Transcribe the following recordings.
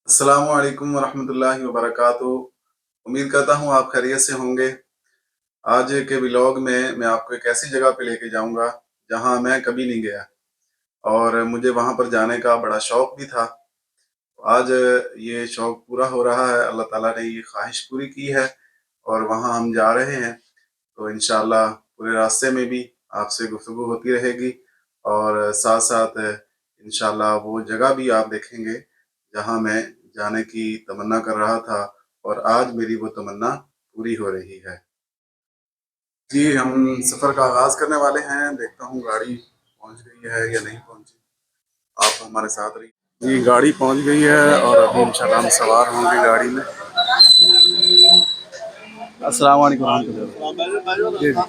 अस्सलामु अलैकुम वरहमतुल्लाहि वबरकातुहू। उम्मीद करता हूँ आप खैरियत से होंगे। आज के व्लॉग में मैं आपको एक ऐसी जगह पे लेके जाऊंगा जहाँ मैं कभी नहीं गया और मुझे वहाँ पर जाने का बड़ा शौक भी था। आज ये शौक पूरा हो रहा है, अल्लाह ताला ने ये ख्वाहिश पूरी की है और वहाँ हम जा रहे हैं। तो इंशाअल्लाह पूरे रास्ते में भी आपसे गुफ्तगू होती रहेगी और साथ साथ इंशाअल्लाह वो जगह भी आप देखेंगे जहाँ मैं जाने की तमन्ना कर रहा था और आज मेरी वो तमन्ना पूरी हो रही है। जी, हम सफ़र का आगाज़ करने वाले हैं। देखता हूँ गाड़ी पहुँच गई है या नहीं पहुँची। आप हमारे साथ रहिए। जी, गाड़ी पहुँच गई है और अभी इंशाल्लाह हम सवार होंगे गाड़ी में। अस्सलाम वालेकुम रहमतुल्लाह। जी, जो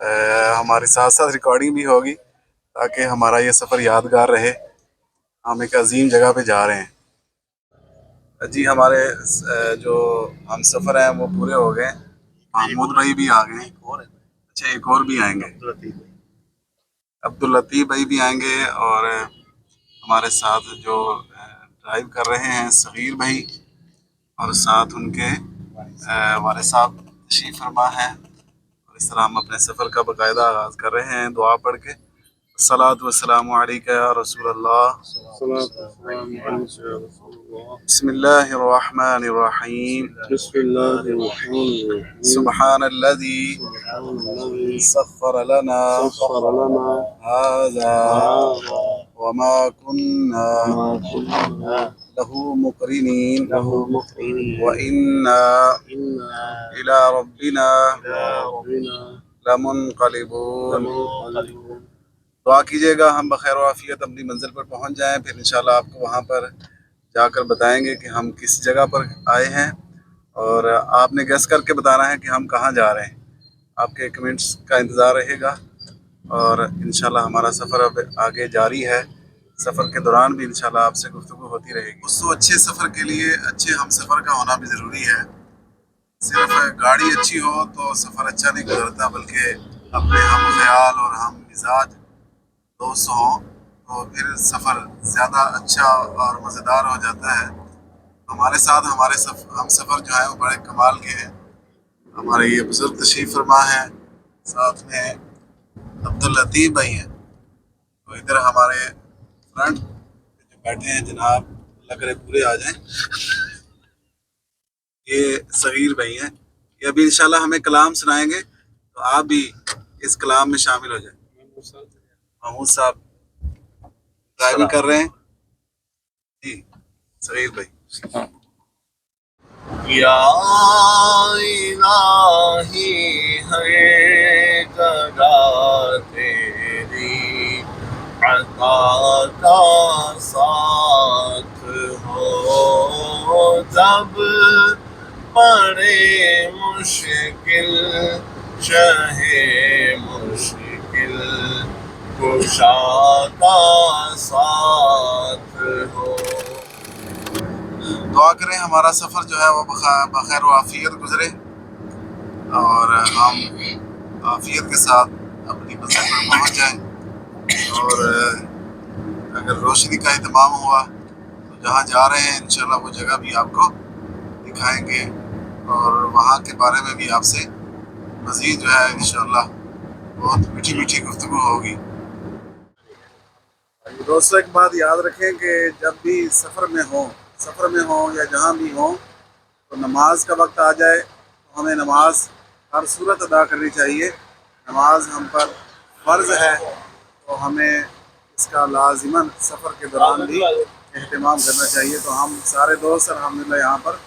है हमारे साथ साथ रिकॉर्डिंग भी होगी ताकि हमारा ये सफ़र यादगार रहे। हम एक अजीम जगह पे जा रहे हैं। जी, हमारे जो हम सफ़र हैं वो पूरे हो गए। महमूद भाई भी आ गए। अच्छा, एक और भी आएंगे, अब्दुल लतीफ़ भाई भी आएंगे और हमारे साथ जो ड्राइव कर रहे हैं सगीर भाई और साथ उनके वाले साहब तशरीफ़ फरमा है। और इस तरह हम अपने सफ़र का बाकायदा आगाज़ कर रहे हैं दुआ पढ़ के। अस्सलातु वस्सलामु अलैका या रसूल अल्लाह। बिस्मिल्लाहिर्रहमानिर्रहीम। सुब्हानल्लज़ी सख्खर लना हाज़ा वमा कुन्ना लहू मुक़रिनीन व इन्ना इला रब्बिना लमुनक़लिबून। दुआ कीजिएगा हम बखैर आफियत अपनी मंजिल पर पहुंच जाएं, फिर इंशाल्लाह आपको वहां पर जाकर बताएंगे कि हम किस जगह पर आए हैं और आपने गेस करके बताना है कि हम कहाँ जा रहे हैं। आपके कमेंट्स का इंतज़ार रहेगा और इंशाल्लाह हमारा सफ़र अब आगे जारी है। सफ़र के दौरान भी इंशाल्लाह आपसे गुफ्तगू होती रहेगी। दोस्तों, अच्छे सफ़र के लिए अच्छे हम सफ़र का होना भी ज़रूरी है। सिर्फ गाड़ी अच्छी हो तो सफ़र अच्छा नहीं गुजरता, बल्कि अपने हम ख्याल और हम मिजाज दोस्त हों तो फिर सफ़र ज़्यादा अच्छा और मज़ेदार हो जाता है। हमारे साथ हम सफ़र जो है वो बड़े कमाल के हैं। हमारे ये बुज़ुर्ग तशरीफ़ फरमा है, साथ में अब्दुल लतीफ़ भाई हैं। तो इधर हमारे फ्रंट जो बैठे हैं जनाब, अल्लाह करे पूरे आ जाएं, ये सगीर भाई हैं। ये अभी इंशाल्लाह हमें कलाम सुनाएंगे तो आप भी इस कलाम में शामिल हो जाए। महमूद साहब ड्राइविंग कर रहे हैं। जी, सगीर भाई। या इलाही हर जगह तेरी अता का साथ हो, जब बड़े मुश्किल शहे मुश्किल कुशा का साथ हो। दुआ करें हमारा सफ़र जो है वो बखैर आफियत गुजरे और हम आफियत के साथ अपनी मंजिल पर पहुंच जाएं। और अगर रोशनी का एहतमाम हुआ तो जहाँ जा रहे हैं इंशाल्लाह वो जगह भी आपको दिखाएंगे और वहाँ के बारे में भी आपसे मज़ीद जो है इंशाल्लाह बहुत मीठी मीठी गुफ्तगू होगी। दोस्तों, एक बात याद रखें कि जब भी सफ़र में हो या जहाँ भी हो तो नमाज का वक्त आ जाए तो हमें नमाज हर सूरत अदा करनी चाहिए। नमाज हम पर फ़र्ज़ है तो हमें इसका लाज़िमन सफ़र के दौरान भी एहतमाम करना चाहिए। तो हम सारे दोस्त अल्हम्दुलिल्लाह यहाँ पर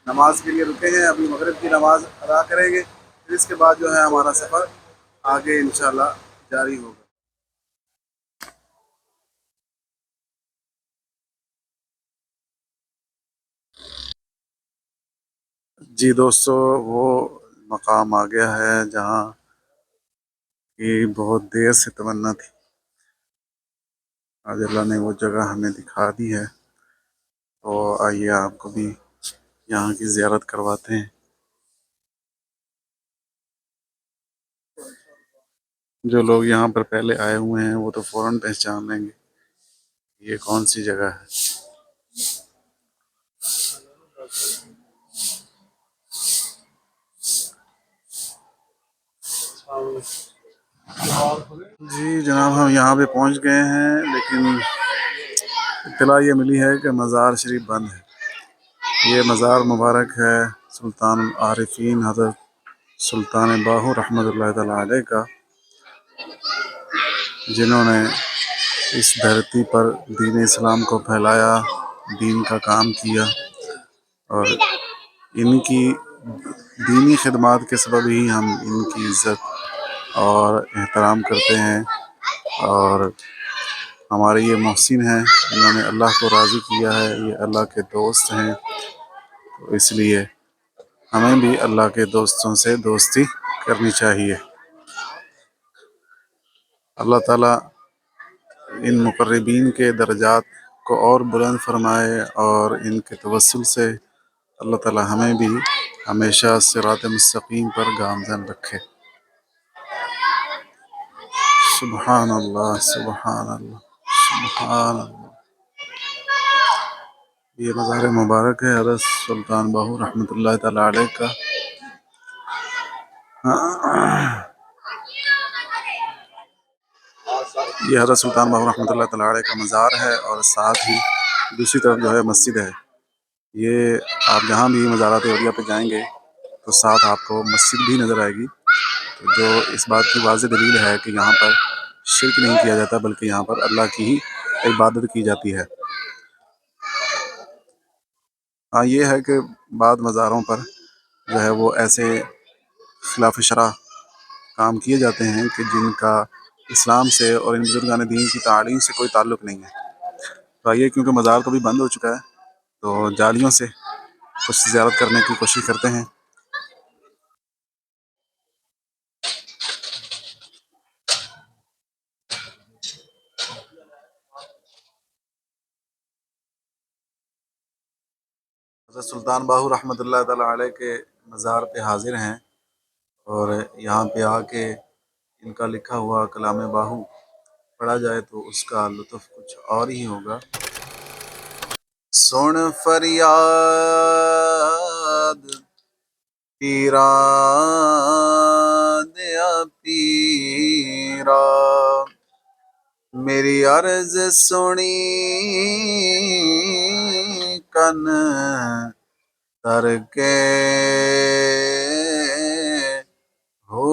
नमाज के लिए रुके हैं। अभी मगरिब की नमाज़ अदा करेंगे, फिर इसके बाद जो है हमारा सफ़र आगे इंशाल्लाह जारी होगा। जी दोस्तों, वो मकाम आ गया है जहाँ की बहुत देर से तमन्ना थी। आज अल्लाह ने वो जगह हमें दिखा दी है, तो आइए आपको भी यहाँ की ज़ियारत करवाते हैं। जो लोग यहाँ पर पहले आए हुए हैं वो तो फ़ौरन पहचान लेंगे یہ کون سی جگہ ہے؟ جی جناب، ہم یہاں پہ پہنچ گئے ہیں، لیکن اطلاع یہ ملی ہے کہ مزار شریف بند ہے۔ یہ مزار مبارک ہے سلطان العارفین حضرت سلطان باہو رحمۃ اللہ تعالیٰ علیہ کا، جنہوں نے اس دھرتی پر دین اسلام کو پھیلایا، دین کا کام کیا، اور ان کی دینی خدمات کے سبب ہی ہم ان کی عزت اور احترام کرتے ہیں، اور ہمارے یہ محسن ہیں، انہوں نے اللہ کو راضی کیا ہے، یہ اللہ کے دوست ہیں، تو اس لیے ہمیں بھی اللہ کے دوستوں سے دوستی کرنی چاہیے۔ اللہ تعالیٰ ان مقربین کے درجات کو اور بلند فرمائے، اور ان کے توسل سے اللہ تعالیٰ ہمیں بھی ہمیشہ صراط مستقیم پر گامزن رکھے۔ سبحان اللہ، سبحان اللہ، سبحان اللہ۔ یہ مزار مبارک ہے حضرت سلطان باہو رحمۃ اللہ تعالیٰ علیہ کا۔ یہ حضرت سلطان باہو رحمۃ اللہ تعالیٰ علیہ کا مزار ہے، اور ساتھ ہی دوسری طرف جو ہے مسجد ہے۔ یہ آپ جہاں بھی مزارات اولیاء پہ جائیں گے تو ساتھ آپ کو مسجد بھی نظر آئے گی، جو اس بات کی واضح دلیل ہے کہ یہاں پر شرک نہیں کیا جاتا، بلکہ یہاں پر اللہ کی ہی عبادت کی جاتی ہے۔ ہاں، یہ ہے کہ بعض مزاروں پر جو ہے وہ ایسے خلاف شرع کام کیے جاتے ہیں کہ جن کا اسلام سے اور ان بزرگان دین کی تعلیم سے کوئی تعلق نہیں ہے۔ تو آئیے، کیونکہ مزار تو بھی بند ہو چکا ہے، تو جالیوں سے کچھ زیارت کرنے کی کوشش کرتے ہیں۔ حضرت سلطان باہو رحمۃ اللہ تعالیٰ علیہ کے مزار پہ حاضر ہیں، اور یہاں پہ آ کے ان کا لکھا ہوا کلام باہو پڑھا جائے تو اس کا لطف کچھ اور ہی ہوگا۔ سن فریاد پیران دیا پیرا، میری عرض سنی کن تر کے ہو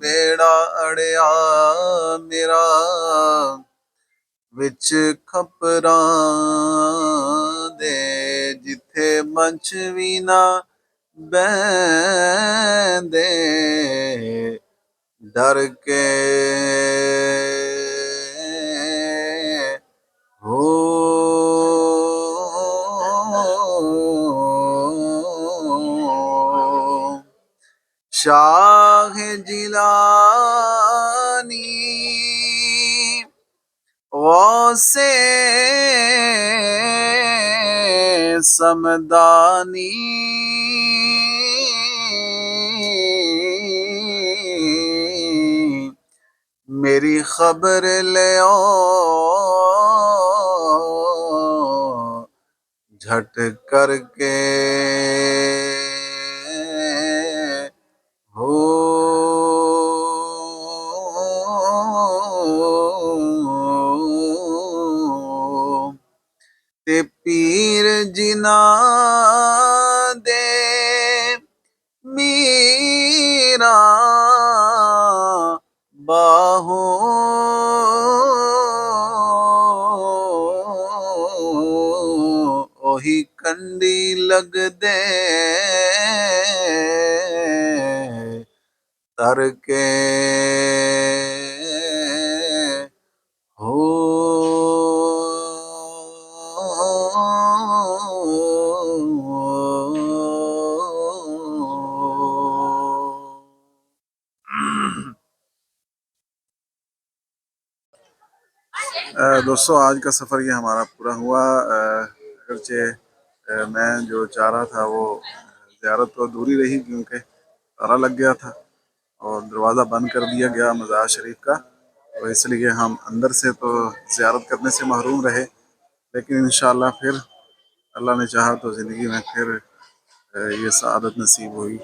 بیڑا اڑیا میرا وچ کھپراں دے، جتھے منچ وی نہ بیندے ڈر کے ہو شاہ جیلانی غوث سمدانی، میری خبر لے آؤ جھٹ کر کے ہو تے پیر جنا دے میرا باہو اوہی کنڈی لگ دے تر کے ہو دوستو، آج کا سفر یہ ہمارا پورا ہوا۔ اگرچہ میں جو چاہ رہا تھا وہ زیارت تو ادھوری رہی، کیونکہ تالا لگ گیا تھا، اور دروازہ بند کر دیا گیا مزار شریف کا، تو اس لیے ہم اندر سے تو زیارت کرنے سے محروم رہے، لیکن انشاءاللہ پھر اللہ نے چاہا تو زندگی میں پھر یہ سعادت نصیب ہوئی،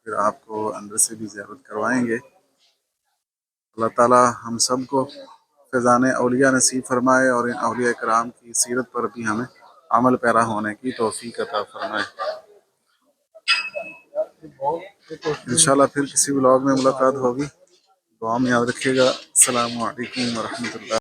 پھر آپ کو اندر سے بھی زیارت کروائیں گے۔ اللہ تعالی ہم سب کو فیضان اولیاء نصیب فرمائے اور ان اولیاء کرام کی سیرت پر بھی ہمیں عمل پیرا ہونے کی توفیق عطا فرمائے۔ انشاءاللہ پھر کسی بلاگ میں ملاقات ہوگی، دعا میں یاد رکھیے گا۔ السلام علیکم ورحمۃ اللہ۔